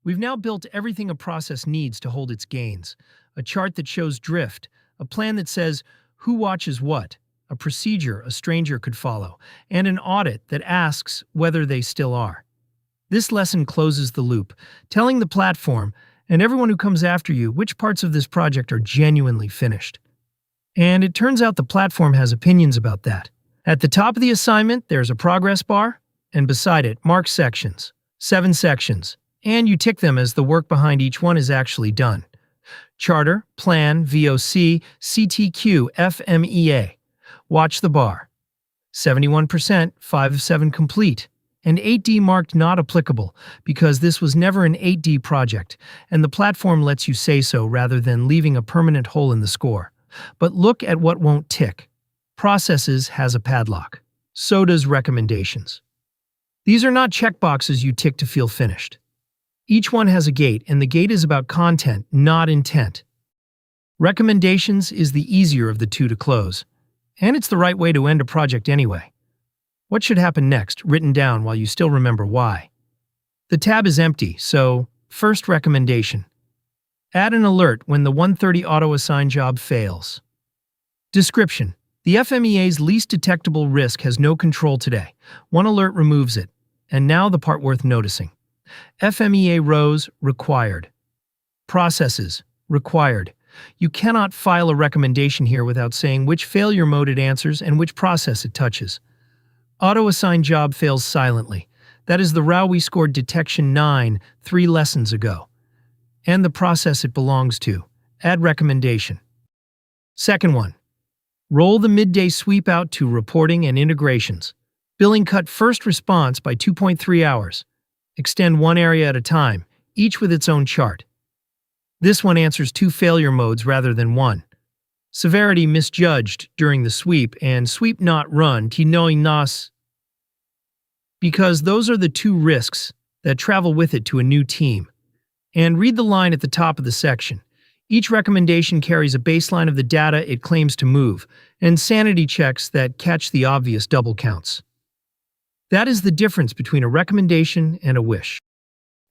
We've now built everything a process needs to hold its gains. A chart that shows drift, a plan that says who watches what, a procedure a stranger could follow, and an audit that asks whether they still are. This lesson closes the loop, telling the platform and everyone who comes after you which parts of this project are genuinely finished. And it turns out the platform has opinions about that. At the top of the assignment, there's a progress bar, and beside it, marked sections. 7 sections, and you tick them as the work behind each one is actually done. Charter, Plan, VOC, CTQ, FMEA. Watch the bar. 71%, 5 of 7 complete. And 8D marked not applicable, because this was never an 8D project, and the platform lets you say so rather than leaving a permanent hole in the score. But look at what won't tick. Processes has a padlock. So does recommendations. These are not checkboxes you tick to feel finished. Each one has a gate, and the gate is about content, not intent. Recommendations is the easier of the two to close, and it's the right way to end a project anyway. What should happen next, written down while you still remember why. The tab is empty, so first recommendation. Add an alert when the 130 auto-assign job fails. Description. The FMEA's least detectable risk has no control today. One alert removes it. And now the part worth noticing. FMEA rows required. Processes required. You cannot file a recommendation here without saying which failure mode it answers and which process it touches. Auto-assign job fails silently. That is the row we scored detection 9 3 lessons ago. And the process it belongs to. Add recommendation. Second one. Roll the midday sweep out to reporting and integrations. Billing cut first response by 2.3 hours. Extend one area at a time, each with its own chart. This one answers 2 failure modes rather than 1. Severity misjudged during the sweep and sweep not run knowing nas, because those are the 2 risks that travel with it to a new team. And read the line at the top of the section. Each recommendation carries a baseline of the data it claims to move, and sanity checks that catch the obvious double counts. That is the difference between a recommendation and a wish.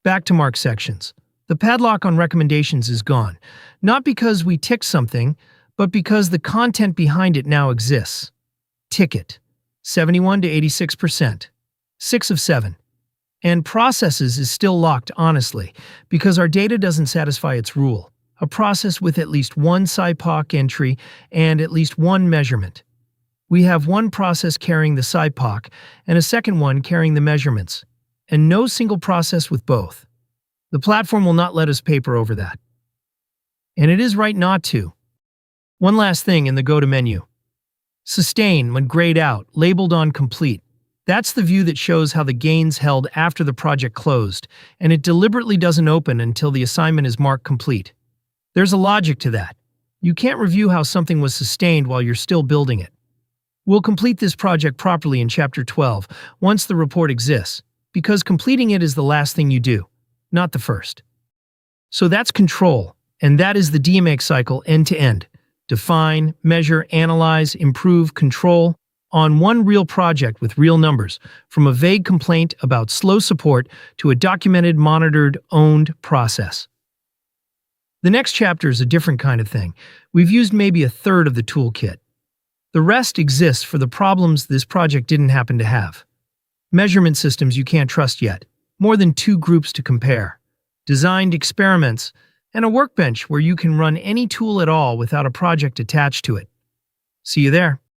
Back to mark sections. The padlock on recommendations is gone, not because we ticked something, but because the content behind it now exists. Ticket, 71 to 86%, 6 of 7. And processes is still locked, honestly, because our data doesn't satisfy its rule. A process with at least 1 SIPOC entry and at least 1 measurement. We have 1 process carrying the SIPOC and a second one carrying the measurements, and no single process with both. The platform will not let us paper over that. And it is right not to. One last thing in the go-to menu. Sustain when grayed out, labeled on complete. That's the view that shows how the gains held after the project closed, and it deliberately doesn't open until the assignment is marked complete. There's a logic to that. You can't review how something was sustained while you're still building it. We'll complete this project properly in Chapter 12 once the report exists, because completing it is the last thing you do, not the first. So that's control, and that is the DMAIC cycle end-to-end. Define, measure, analyze, improve, control, on one real project with real numbers, from a vague complaint about slow support to a documented, monitored, owned process. The next chapter is a different kind of thing. We've used maybe a third of the toolkit. The rest exists for the problems this project didn't happen to have. Measurement systems you can't trust yet, more than 2 groups to compare, designed experiments, and a workbench where you can run any tool at all without a project attached to it. See you there.